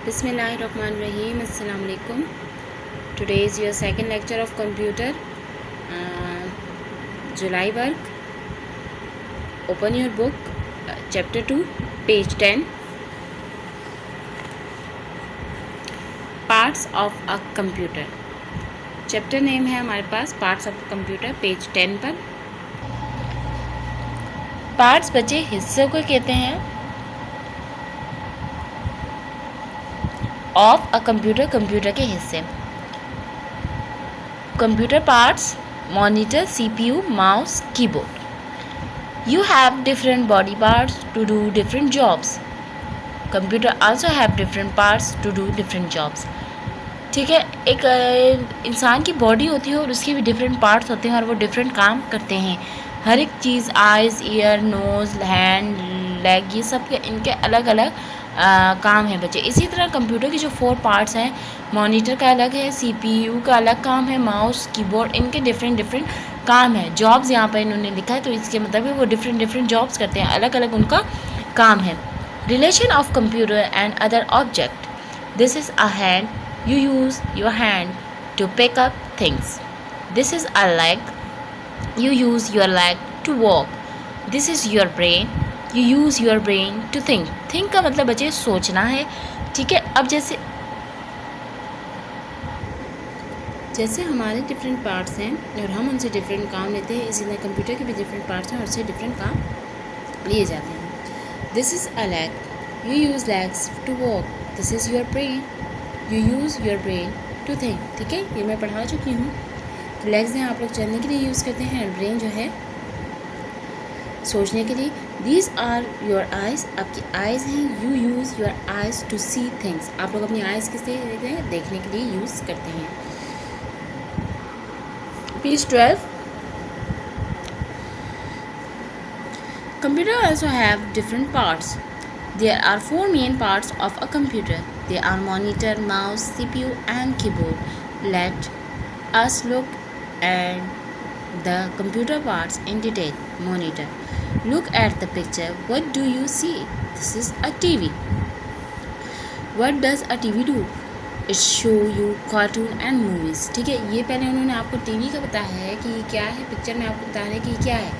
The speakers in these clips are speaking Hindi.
Bismillahirrahmanirrahim. Assalamu alaikum. Today is your second lecture of computer. July work. Open your book. Chapter 2, page 10. Parts of a computer. Chapter name है हमारे पास पार्ट्स ऑफ कंप्यूटर, पेज 10 पर। पार्ट्स बच्चे हिस्सों को कहते हैं ऑफ अ कंप्यूटर, कंप्यूटर के हिस्से। Computer parts: monitor, CPU, mouse, keyboard. You have different body parts to do different jobs. Computer also have different parts to do different jobs. ठीक है, एक इंसान की बॉडी होती है और उसके भी डिफरेंट पार्ट्स होते हैं और वो डिफरेंट काम करते हैं। हर एक चीज़, eyes, ear, nose, hand, leg, ये सब के इनके अलग अलग काम है बच्चे। इसी तरह कंप्यूटर के जो 4 पार्ट्स हैं, मॉनिटर का अलग है, सीपीयू का अलग काम है, माउस, कीबोर्ड, इनके डिफरेंट काम है। जॉब्स यहाँ पर इन्होंने लिखा है तो इसके मतलब वो डिफरेंट जॉब्स करते हैं, अलग अलग उनका काम है। Relation of computer and other object: this is a hand, you use your hand to pick up things. This is a leg, you use your leg to walk. This is your brain, you use your brain to think. Think का मतलब बच्चे सोचना है, ठीक है। अब जैसे हमारे डिफरेंट पार्ट्स हैं और हम उनसे डिफरेंट काम लेते हैं, इसी तरह कंप्यूटर के भी डिफरेंट पार्ट्स हैं और उससे डिफरेंट काम लिए जाते हैं। This is a leg, you use legs to walk. This is your brain, you use your brain to think. ठीक है, ये मैं पढ़ा चुकी हूँ। तो लेग्स हैं आप लोग चलने के लिए यूज़ करते हैं और ब्रेन जो है सोचने के लिए. दीज आर योर आइज़, आपकी आइज़ हैं. You use your eyes to see things, आप लोग अपनी आइज़ किससे देखने के लिए यूज़ करते हैं. Page 12. Computer also have different parts. There are 4 main parts of a computer. They are monitor, mouse, CPU and keyboard. Let us look at the computer parts in detail. Monitor. Look at the picture. What do you see? This is a TV. What does a TV do? It show you cartoon and movies. ठीक है, ये पहले उन्होंने आपको टीवी का बताया है कि ये क्या है, पिक्चर में आपको बता रहे हैं कि ये क्या है.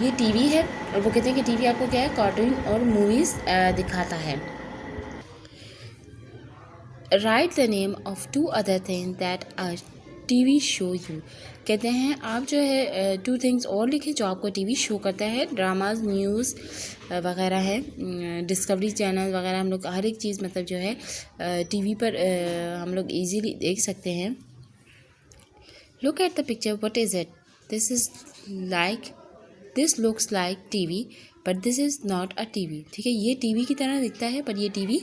ये टीवी है और वो कहते हैं कि टीवी आपको क्या है, कार्टून और मूवीज़ दिखाता है. Right the name of 2 other things that a TV show you. कहते हैं आप जो है 2 थिंग्स और लिखें जो आपको टीवी शो करता है. ड्रामाज, न्यूज़ वगैरह है, डिस्कवरी चैनल वगैरह, हम लोग हर एक चीज़ मतलब जो है टीवी पर हम लोग इजीली देख सकते हैं. Look at the picture, what is it? This is like, this looks like TV but this is not a TV. ठीक है, ये टीवी की तरह दिखता है पर ये टीवी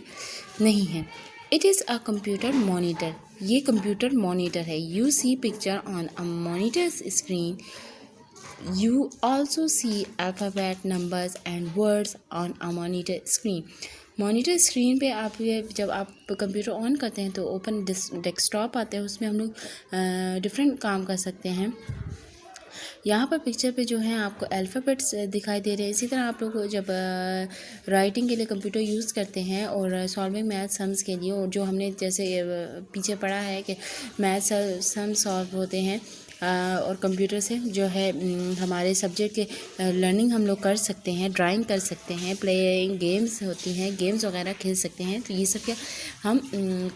नहीं है. It is a computer monitor, ये कंप्यूटर मॉनिटर है. You see picture on a monitor screen. You also see alphabet, numbers and words on a monitor screen. Monitor screen पे आप जब आप कंप्यूटर ऑन करते हैं तो ओपन डेस्कटॉप आता है, उसमें हम लोग डिफरेंट काम कर सकते हैं. यहाँ पर पिक्चर पे जो है आपको अल्फ़ाबेट्स दिखाई दे रहे हैं. इसी तरह आप लोग जब राइटिंग के लिए कंप्यूटर यूज़ करते हैं और सॉल्विंग मैथ सम्स के लिए, और जो हमने जैसे पीछे पढ़ा है कि मैथ सम सॉल्व होते हैं और कंप्यूटर से जो है हमारे सब्जेक्ट के लर्निंग हम लोग कर सकते हैं, ड्राइंग कर सकते हैं, प्लेइंग गेम्स होती हैं, गेम्स वगैरह खेल सकते हैं. तो ये सब क्या हम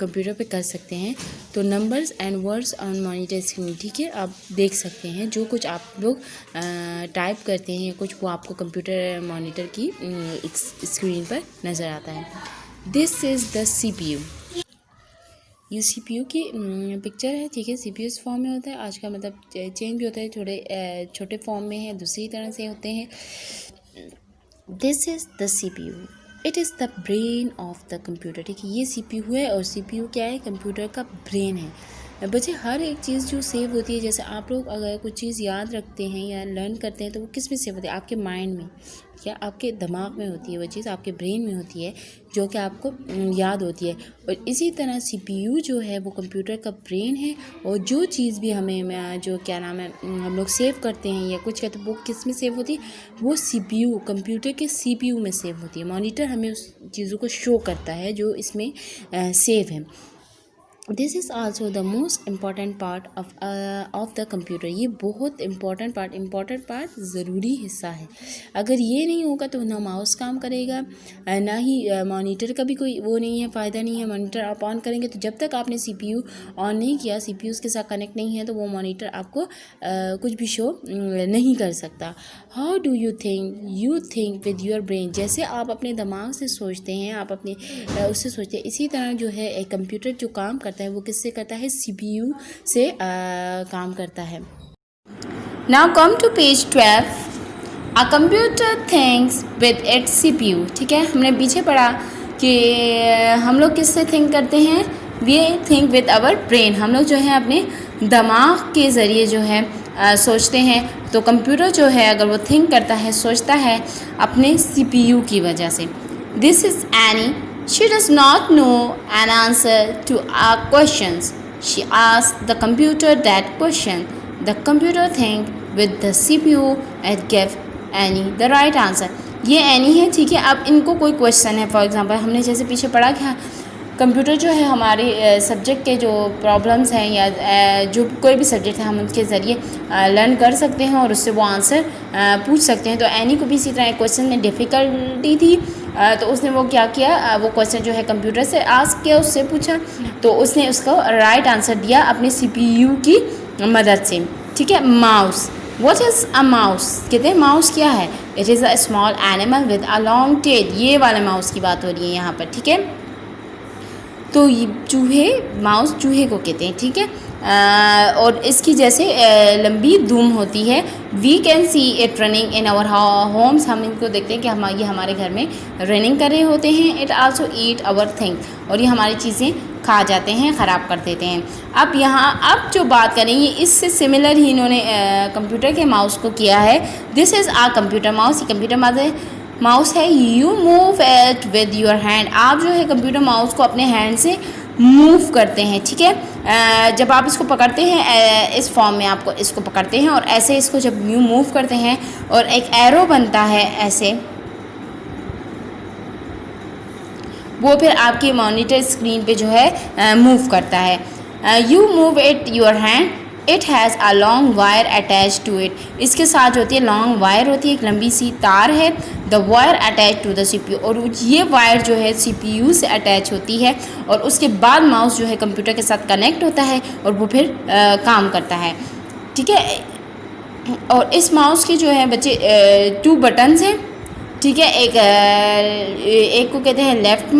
कंप्यूटर पे कर सकते हैं. तो numbers and words on monitor screen, ठीक है, आप देख सकते हैं जो कुछ आप लोग टाइप करते हैं कुछ, वो आपको कंप्यूटर मॉनिटर की स्क्रीन पर नज़र आता है. This is the CPU. ये CPU की पिक्चर है. ठीक है, CPU इस फॉर्म में होता है. आज का मतलब चेंज भी होता है, थोड़े छोटे फॉर्म में है, दूसरी तरह से होते हैं. This is the CPU. It is the brain of the computer. ठीक है, ये CPU है और CPU क्या है, कंप्यूटर का ब्रेन है. बच्चे हर एक चीज़ जो सेव होती है, जैसे आप लोग अगर कुछ चीज़ याद रखते हैं या लर्न करते हैं तो वो किस में सेव होती है? आपके माइंड में, क्या आपके दिमाग में होती है वो चीज़, आपके ब्रेन में होती है जो कि आपको याद होती है। और इसी तरह सीपीयू जो है वो कंप्यूटर का ब्रेन है, और जो चीज़ भी हमें जो क्या नाम है हम लोग सेव करते हैं या कुछ कहते हैं, वो किस में सेव होती है? वो सीपीयू, कंप्यूटर के सीपीयू में सेव होती है। मॉनिटर हमें उस चीज़ों को शो करता है जो इसमें सेव है। This is also the most important part of the computer. ये बहुत इम्पॉर्टेंट पार्ट ज़रूरी हिस्सा है। अगर ये नहीं होगा तो ना माउस काम करेगा, ना ही मॉनिटर का भी कोई वो नहीं है, फ़ायदा नहीं है। मॉनिटर आप ऑन करेंगे तो जब तक आपने सीपीयू ऑन नहीं किया, सीपीयू के साथ कनेक्ट नहीं है, तो वो मॉनिटर आपको कुछ भी शो नहीं कर सकता। How do you think with your brain. जैसे आप अपने दिमाग से सोचते हैं, आप अपने उससे सोचते हैं, इसी तरह जो है एक कंप्यूटर जो काम करता है वो किससे करता है? सीपीयू से काम करता है। Now come to page 12। A computer thinks with its CPU. ठीक है, हमने पीछे पढ़ा कि हम लोग किससे थिंक करते हैं? We think with our brain. हम लोग जो है अपने दिमाग के ज़रिए जो है सोचते हैं। तो कंप्यूटर जो है अगर वो थिंक करता है, सोचता है अपने सीपीयू की वजह से। This is any. She does not know an answer to our questions. She asks the computer that question. The computer think with the CPU and give Annie the right answer. ये एनी है, ठीक है। अब इनको कोई क्वेश्चन है, फॉर एग्जांपल हमने जैसे पीछे पढ़ा कि कंप्यूटर जो है हमारे सब्जेक्ट के जो प्रॉब्लम्स हैं या जो कोई भी सब्जेक्ट है हम उनके ज़रिए लर्न कर सकते हैं और उससे वो आंसर पूछ सकते हैं। तो एनी को भी इसी तरह क्वेश्चन में डिफ़िकल्टी थी, तो उसने वो क्या किया, वो क्वेश्चन जो है कंप्यूटर से आस्क किया, उससे पूछा, तो उसने उसको राइट आंसर दिया अपने सीपीयू की मदद से। ठीक है। Mouse. What is a mouse? कहते हैं माउस क्या है? It is a small animal with a long tail. ये वाले माउस की बात हो रही है यहाँ पर। ठीक है, तो ये चूहे, माउस चूहे को कहते हैं। ठीक है, और इसकी जैसे लंबी दुम होती है। We can see it running in our homes. हम इनको देखते हैं कि ये हमारे घर में रनिंग कर रहे होते हैं। It also eat our thing. और ये हमारी चीज़ें खा जाते हैं, ख़राब कर देते हैं। अब जो बात करेंगे इससे सिमिलर ही इन्होंने कंप्यूटर के माउस को किया है। This is a computer mouse. ये कंप्यूटर माउस है। You move it with your hand. आप जो है कंप्यूटर माउस को अपने हैंड से मूव करते हैं। ठीक है, जब आप इसको पकड़ते हैं इस फॉर्म में आपको इसको पकड़ते हैं और ऐसे इसको जब मूव करते हैं और एक एरो बनता है ऐसे, वो फिर आपकी मॉनिटर स्क्रीन पे जो है मूव करता है। You move it your hand. It has a long wire attach to it. इसके साथ जो होती है लॉन्ग वायर होती है, एक लंबी सी तार है। The wire attach to the CPU. और ये वायर जो है सीपीयू से अटैच होती है और उसके बाद माउस जो है कंप्यूटर के साथ कनेक्ट होता है और वो फिर काम करता है। ठीक है, और इस माउस के जो है बच्चे 2 बटन्स हैं। ठीक है, एक को कहते हैं लेफ़्ट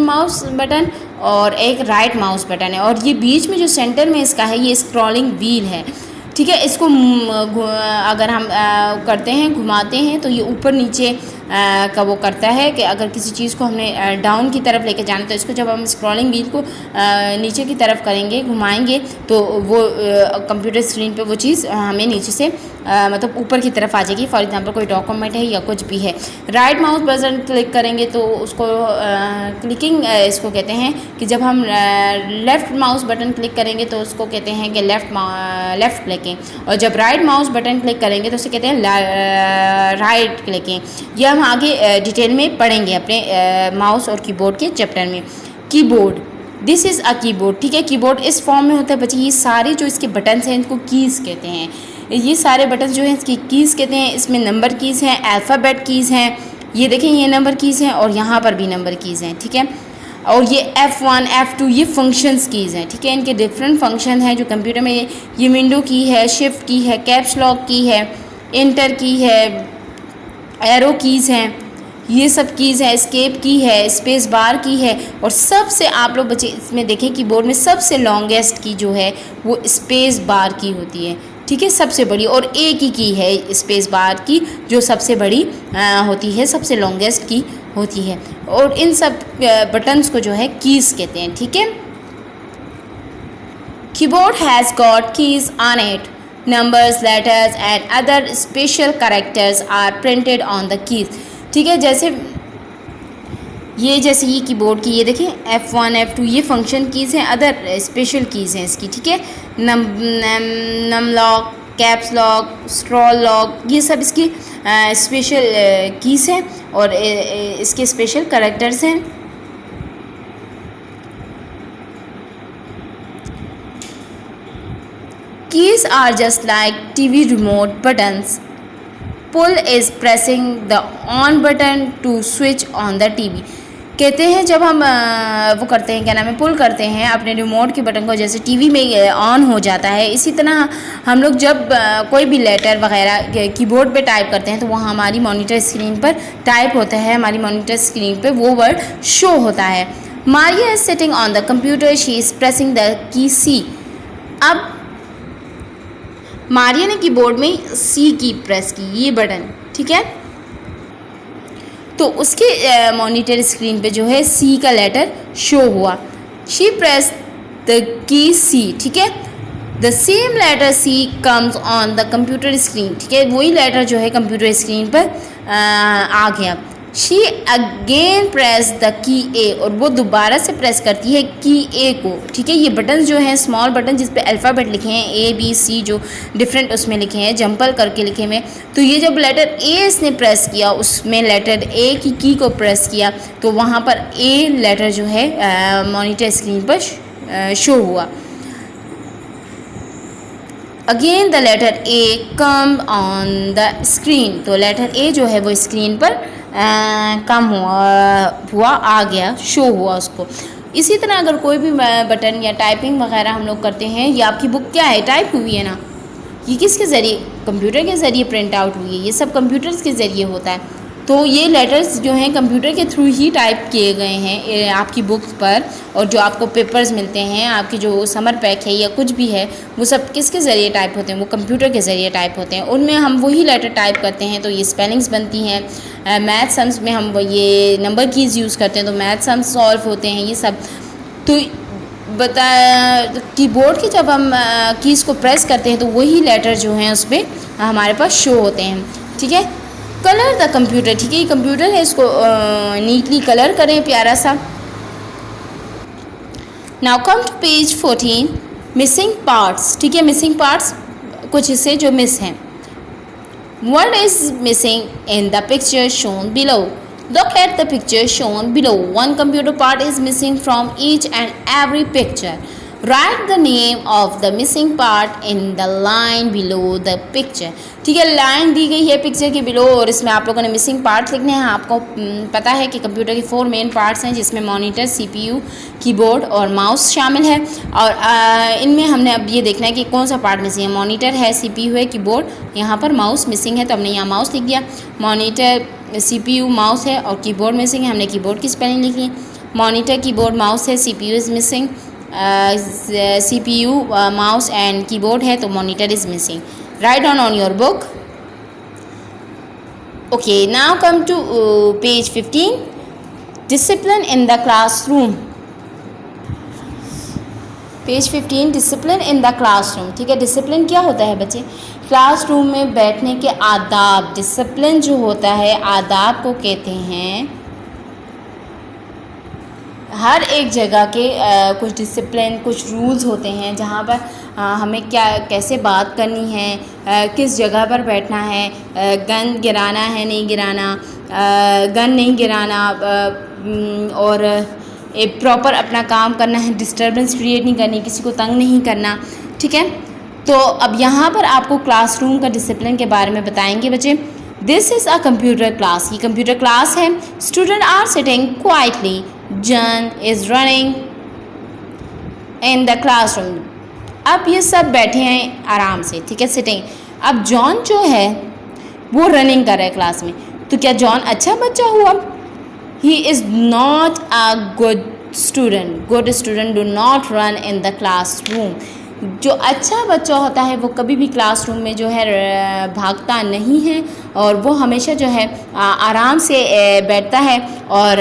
माउस बटन और एक राइट माउस बटन है। और ये बीच में जो सेंटर में इसका है ये स्क्रॉलिंग व्हील है। ठीक है, इसको अगर हम करते हैं, घुमाते हैं, तो ये ऊपर नीचे का वो करता है कि अगर किसी चीज़ को हमने डाउन की तरफ लेके जाना तो इसको जब हम स्क्रॉलिंग व्हील को नीचे की तरफ करेंगे, घुमाएंगे, तो वो कंप्यूटर स्क्रीन पे वो चीज़ हमें नीचे से मतलब ऊपर की तरफ आ जाएगी। फॉर एग्जांपल कोई डॉक्यूमेंट है या कुछ भी है। राइट माउस बटन क्लिक करेंगे तो उसको क्लिकिंग इसको कहते हैं कि जब हम लेफ़्ट माउस बटन क्लिक करेंगे तो उसको कहते हैं कि लेफ़्ट क्लिकिंग। और जब राइट माउस बटन क्लिक करेंगे तो उसे कहते हैं राइट क्लिकिंग। यह हम आगे डिटेल में पढ़ेंगे अपने माउस और कीबोर्ड के चैप्टर में। Keyboard. This is a keyboard. ठीक है, कीबोर्ड इस फॉर्म में होता है बच्चे। ये सारे जो इसके बटन्स हैं इनको कीज़ कहते हैं। ये सारे बटन जो हैं इसकी कीज़ कहते हैं। इसमें नंबर कीज़ हैं, अल्फ़ाबेट कीज़ हैं। ये देखें, ये नंबर कीज़ हैं और यहाँ पर भी नंबर कीज़ हैं। ठीक है, और ये F1 F2 ये फंक्शंस कीज़ हैं। ठीक है, इनके डिफरेंट फंक्शन हैं जो कंप्यूटर में। ये विंडो की है, शिफ्ट की है, कैप्स लॉक की है, इंटर की है, एरो कीज़ हैं, ये सब कीज़ है, एस्केप की है, स्पेस बार की है। और सबसे आप लोग बच्चे इसमें देखें कीबोर्ड में सबसे लॉन्गेस्ट की जो है वो स्पेस बार की होती है। ठीक है, सबसे बड़ी, और एक ही की है स्पेस बार की जो सबसे बड़ी होती है, सबसे लॉन्गेस्ट की होती है। और इन सब बटन्स को जो है कीज़ कहते हैं। ठीक है, Keyboard has got keys on it. Numbers, letters and other special characters are printed on the keys. ठीक है, जैसे ये कीबोर्ड की ये देखें F1 F2 ये फंक्शन कीज़ हैं, अदर स्पेशल कीज़ हैं इसकी। ठीक है, num lock, caps lock, scroll lock, ये सब इसकी स्पेशल कीज़ हैं और इसके स्पेशल कैरेक्टर्स हैं। Keys are just like TV remote buttons. Pull is pressing the on button to switch on the TV. कहते हैं जब हम वो करते हैं, क्या नाम है, पुल करते हैं अपने रिमोट के बटन को, जैसे टीवी में ऑन हो जाता है, इसी तरह हम लोग जब कोई भी लेटर वगैरह कीबोर्ड पे टाइप करते हैं तो वहाँ हमारी मॉनिटर स्क्रीन पर टाइप होता है, हमारी मॉनिटर स्क्रीन पे वो वर्ड शो होता है। Maria is sitting on the computer, she is pressing the key C. अब मारिया ने कीबोर्ड में सी की प्रेस की, ये बटन, ठीक है, तो उसके मॉनिटर स्क्रीन पे जो है सी का लेटर शो हुआ। She press the key C, ठीक है, the same letter C comes on the computer screen. ठीक है, वही लेटर जो है कंप्यूटर स्क्रीन पर आ गया। शी अगेन प्रेस द की ए, और वो दोबारा से प्रेस करती है की ए को। ठीक है, ये बटन जो हैं स्मॉल बटन जिस पे अल्फ़ाबेट लिखे हैं ए बी सी, जो डिफरेंट उसमें लिखे हैं, जंपल करके लिखे हुए, तो ये जब लेटर ए इसने प्रेस किया, उसमें लेटर ए की को प्रेस किया, तो वहाँ पर ए लेटर जो है मॉनिटर स्क्रीन पर शो हुआ। Again the letter A come on the screen, तो लेटर ए जो है वो स्क्रीन पर कम हुआ आ गया, शो हुआ उसको। इसी तरह अगर कोई भी बटन या टाइपिंग वगैरह हम लोग करते हैं, ये आपकी बुक क्या है, टाइप हुई है ना, ये किसके ज़रिए, कंप्यूटर के ज़रिए प्रिंट आउट हुई है, ये सब कंप्यूटर्स के ज़रिए होता है। तो ये लेटर्स जो हैं कंप्यूटर के थ्रू ही टाइप किए गए हैं आपकी बुक पर, और जो आपको पेपर्स मिलते हैं, आपके जो समर पैक है या कुछ भी है, वो सब किसके ज़रिए टाइप होते हैं, वो कंप्यूटर के ज़रिए टाइप होते हैं। उनमें हम वही लेटर टाइप करते हैं तो ये स्पेलिंग्स बनती हैं। मैथ सम्स में हम ये नंबर कीज़ यूज़ करते हैं तो मैथ सम्स सॉल्व होते हैं, ये सब। तो कीबोर्ड के जब हम कीज़ को प्रेस करते हैं तो वही लेटर जो हैं उस पर हमारे पास शो होते हैं। ठीक है, कलर द कंप्यूटर, ठीक है, ये कंप्यूटर है, इसको नीटली कलर करें प्यारा सा। Now come to page 14, missing parts. ठीक है, मिसिंग पार्ट्स, कुछ हिस्से जो मिस हैं। What is missing in the picture shown below? Look at the picture shown below. One computer part is missing from each and every picture. Write the name of the missing part in the line below the picture. ठीक है, लाइन दी गई है पिक्चर के बिलो और इसमें आप लोगों ने मिसिंग पार्ट्स लिखने हैं। आपको पता है कि कंप्यूटर के 4 मेन पार्ट्स हैं, जिसमें मॉनिटर, सीपीयू, कीबोर्ड और माउस शामिल है। और इनमें हमने अब ये देखना है कि कौन सा पार्ट मिसिंग है। मॉनिटर है, सीपीयू है, कीबोर्ड, यहाँ पर माउस मिसिंग है तो हमने यहाँ माउस लिख दिया। मॉनिटर, सीपीयू, माउस है और कीबोर्ड मिसिंग है, हमने कीबोर्ड की स्पेलिंग लिखी। मॉनिटर, कीबोर्ड, माउस है, CPU is missing, CPU, mouse and keyboard है तो monitor is missing. Write down on your book. Okay, now come to page 15. Discipline in the classroom. Page 15, discipline in the classroom. ठीक है, डिसिप्लिन क्या होता है बच्चे, क्लासरूम में बैठने के आदाब। डिसिप्लिन जो होता है आदाब को कहते हैं। हर एक जगह के कुछ डिसिप्लिन, कुछ रूल्स होते हैं जहाँ पर हमें क्या कैसे बात करनी है, किस जगह पर बैठना है, गन गिराना है नहीं गिराना, गन नहीं गिराना, और एक प्रॉपर अपना काम करना है, डिस्टर्बेंस क्रिएट नहीं करनी, किसी को तंग नहीं करना। ठीक है, तो अब यहाँ पर आपको क्लासरूम का डिसिप्लिन के बारे में बताएंगे बच्चे। This is a computer class, ये कंप्यूटर क्लास है। Student are sitting quietly, John is running in the classroom. अब ये सब बैठे हैं आराम से, ठीक है, सिटिंग। अब जॉन जो है वो रनिंग कर रहा है क्लास में, तो क्या जॉन अच्छा बच्चा हुआ? He is not a good student. Good student do not run in the classroom. जो अच्छा बच्चा होता है वो कभी भी क्लासरूम में जो है भागता नहीं है, और वो हमेशा जो है आराम से बैठता है और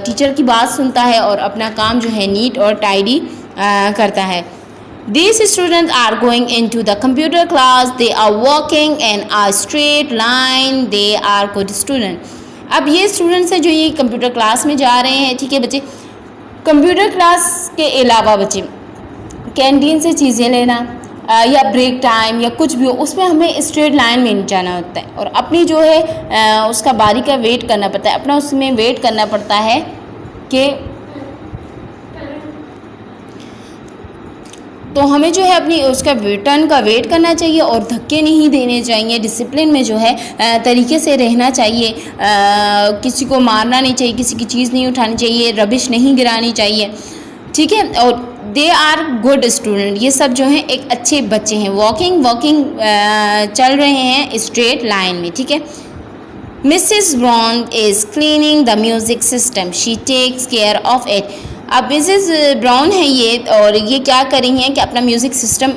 टीचर की बात सुनता है और अपना काम जो है नीट और टाइडी करता है। These students are going into the computer class. They are walking in a straight line. They are good student. अब ये स्टूडेंट्स हैं जो ये कंप्यूटर क्लास में जा रहे हैं, ठीक है बच्चे। कंप्यूटर क्लास के अलावा बच्चे कैंटीन से चीज़ें लेना या ब्रेक टाइम या कुछ भी हो, उसमें हमें स्ट्रेट लाइन में नहीं जाना होता है और अपनी जो है उसका बारी का वेट करना पड़ता है, अपना उसमें वेट करना पड़ता है कि तो हमें जो है अपनी उसका टर्न का वेट करना चाहिए और धक्के नहीं देने चाहिए। डिसिप्लिन में जो है तरीके से रहना चाहिए, किसी को मारना नहीं चाहिए, किसी की चीज़ नहीं उठानी चाहिए, रबिश नहीं गिरानी चाहिए, ठीक है। और दे आर गुड स्टूडेंट, ये सब जो हैं एक अच्छे बच्चे हैं। वॉकिंग चल रहे हैं स्ट्रेट लाइन में, ठीक है। Mrs Brown is cleaning the music system, she takes care of it. अब मिसेस ब्राउन है ये, और ये क्या कर रही हैं कि अपना म्यूज़िक सिस्टम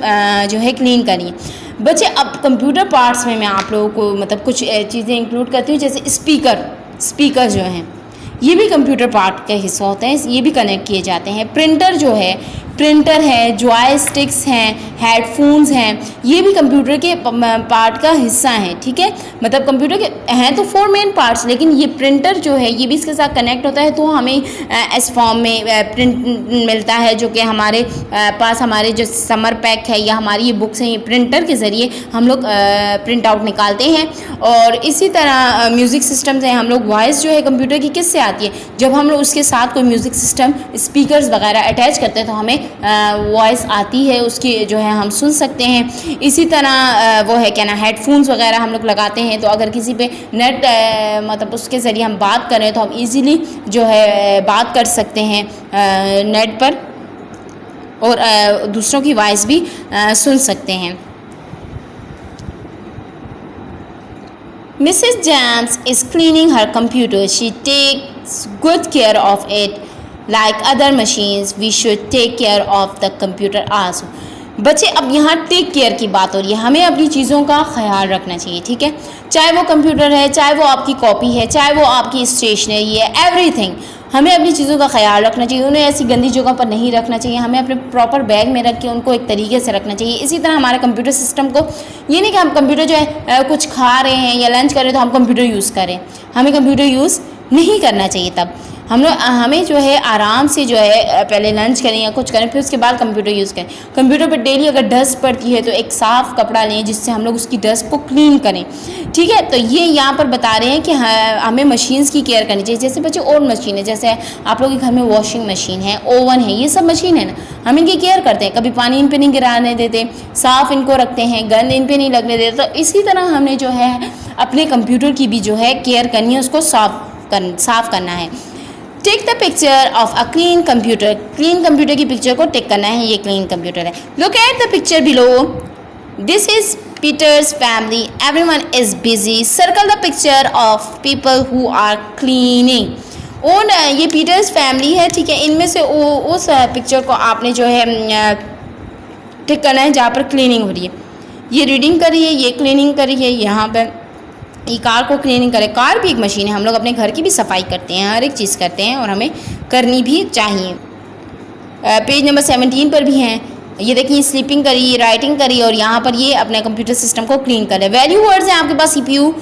जो है क्लीन कर रही हैं। बच्चे अब कंप्यूटर पार्ट्स में मैं आप लोगों को मतलब कुछ चीज़ें इंक्लूड करती हूँ, जैसे स्पीकर जो हैं ये भी कंप्यूटर पार्ट का हिस्सा होते हैं, ये भी कनेक्ट किए जाते हैं। प्रिंटर है, जॉयस्टिक्स हैं, हेडफोन्स हैं, ये भी कंप्यूटर के पार्ट का हिस्सा हैं, ठीक है। मतलब कंप्यूटर के हैं तो 4 मेन पार्ट्स, लेकिन ये प्रिंटर जो है ये भी इसके साथ कनेक्ट होता है, तो हमें एस फॉर्म में प्रिंट मिलता है, जो कि हमारे पास हमारे जो समर पैक है या हमारी ये बुक्स हैं, ये प्रिंटर के ज़रिए हम लोग प्रिंट आउट निकालते हैं। और इसी तरह म्यूज़िक सिस्टम्स हैं, हम लोग वॉइस जो है कंप्यूटर की किससे आती है, जब हम लोग उसके साथ कोई म्यूज़िक सिस्टम स्पीकर्स वगैरह अटैच करते हैं तो हमें वॉइस आती है, उसकी जो है हम सुन सकते हैं। इसी तरह वो है क्या ना, हेडफोन्स वगैरह हम लोग लगाते हैं, तो अगर किसी पे नेट मतलब उसके ज़रिए हम बात करें तो हम इजीली जो है बात कर सकते हैं नेट पर, और दूसरों की वॉइस भी सुन सकते हैं। Mrs. James is cleaning her computer. She takes good care of it. Like other machines, we should take care of the computer also. बच्चे अब यहाँ टेक केयर की बात हो रही है, हमें अपनी चीज़ों का ख्याल रखना चाहिए, ठीक है। चाहे वो कंप्यूटर है, चाहे वो आपकी कॉपी है, चाहे वो आपकी स्टेशनरी है, एवरीथिंग हमें अपनी चीज़ों का ख्याल रखना चाहिए। उन्हें ऐसी गंदी जगह पर नहीं रखना चाहिए, हमें अपने प्रॉपर बैग में रख के उनको एक तरीके से रखना चाहिए। इसी तरह हमारे कंप्यूटर सिस्टम को, ये नहीं कि हम कंप्यूटर जो है कुछ खा रहे हैं या लंच कर रहे हैं तो हम कंप्यूटर यूज़ करें, हमें कंप्यूटर यूज़ नहीं करना चाहिए। तब हमें जो है आराम से जो है पहले लंच करें या कुछ करें, फिर उसके बाद कंप्यूटर यूज़ करें। कंप्यूटर पर डेली अगर डस्ट पड़ती है तो एक साफ़ कपड़ा लें जिससे हम लोग उसकी डस्ट को क्लीन करें, ठीक है। तो ये यहाँ पर बता रहे हैं कि हमें मशीन्स की केयर करनी चाहिए। जैसे बच्चे और मशीन है, जैसे आप लोगों के घर में वॉशिंग मशीन है, ओवन है, ये सब मशीन है ना, हम इनकी केयर करते हैं, कभी पानी इन पर नहीं गिराने देते, साफ़ इनको रखते हैं, गंद इन पर नहीं लगने देते। तो इसी तरह हमने जो है अपने कंप्यूटर की भी जो है केयर करनी है, उसको साफ़ करना है। Take the picture of a clean computer, clean computer की पिक्चर को टेक करना है, ये क्लीन कंप्यूटर है। Look at the picture below, this is Peter's family, everyone is busy, circle the picture of people who are cleaning। और ये पीटर्स फैमिली है, ठीक है। इनमें से उस पिक्चर को आपने जो है टिक करना है जहाँ पर क्लीनिंग हो रही है, ये रीडिंग कर रही है, ये क्लीनिंग कर रही है, यहाँ पर ये कार को क्लीनिंग करे। कार भी एक मशीन है, हम लोग अपने घर की भी सफाई करते हैं, हर एक चीज़ करते हैं और हमें करनी भी चाहिए। पेज नंबर 17 पर भी हैं, ये देखिए स्लीपिंग करी, राइटिंग करी, और यहाँ पर ये अपने कंप्यूटर सिस्टम को क्लीन कर रहे हैं। वैल्यू वर्ड्स हैं आपके पास, सीपीयू,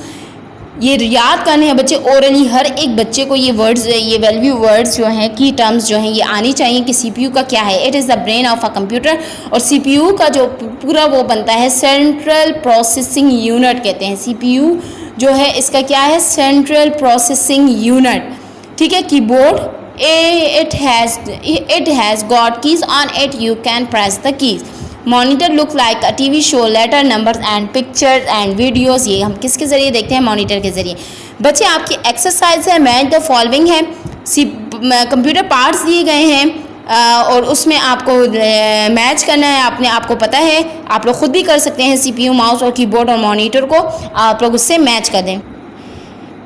ये याद करने हैं बच्चे ओरली, हर एक बच्चे को ये वर्ड्स, ये वैल्यू वर्ड्स जो हैं, की टर्म्स जो हैं, ये आनी चाहिए कि सीपीयू का क्या है। It is the brain of a computer, और सीपीयू का जो पूरा वो बनता है सेंट्रल प्रोसेसिंग यूनिट कहते हैं। सीपीयू जो है इसका क्या है, सेंट्रल प्रोसेसिंग यूनिट, ठीक है। Keyboard, it has got keys on it, you can press the keys। Monitor look like a TV show, letter, numbers and pictures and videos, ये हम किसके ज़रिए देखते हैं, मॉनिटर के ज़रिए। बच्चे आपकी एक्सरसाइज है, मैच द फॉलोइंग है, कंप्यूटर पार्ट्स दिए गए हैं और उसमें आपको मैच करना है, आपको पता है, आप लोग खुद भी कर सकते हैं। सीपीयू, माउस और कीबोर्ड और मॉनिटर को आप लोग उससे मैच कर दें।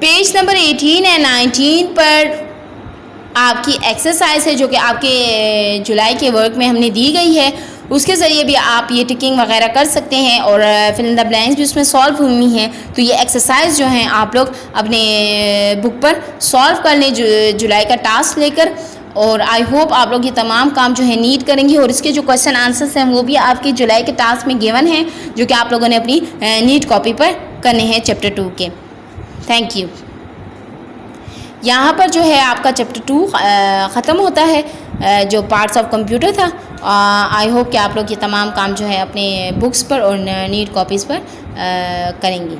पेज नंबर 18 एंड 19 पर आपकी एक्सरसाइज है जो कि आपके जुलाई के वर्क में हमने दी गई है, उसके ज़रिए भी आप ये टिकिंग वगैरह कर सकते हैं और फिल इन द ब्लैंक्स भी उसमें सॉल्व हुई हैं। तो ये एक्सरसाइज जो हैं आप लोग अपने बुक पर सॉल्व कर लें जुलाई का टास्क लेकर, और आई होप आप लोग ये तमाम काम जो है नीट करेंगे और इसके जो क्वेश्चन आंसर्स हैं वो भी आपके जुलाई के टास्क में गिवन हैं, जो कि आप लोगों ने अपनी नीट कॉपी पर करने हैं चैप्टर 2 के। Thank you. यहाँ पर जो है आपका चैप्टर 2 ख़त्म होता है, जो पार्ट्स ऑफ कंप्यूटर था। आई होप कि आप लोग ये तमाम काम जो है अपने बुक्स पर और नीट कॉपीज़ पर करेंगे।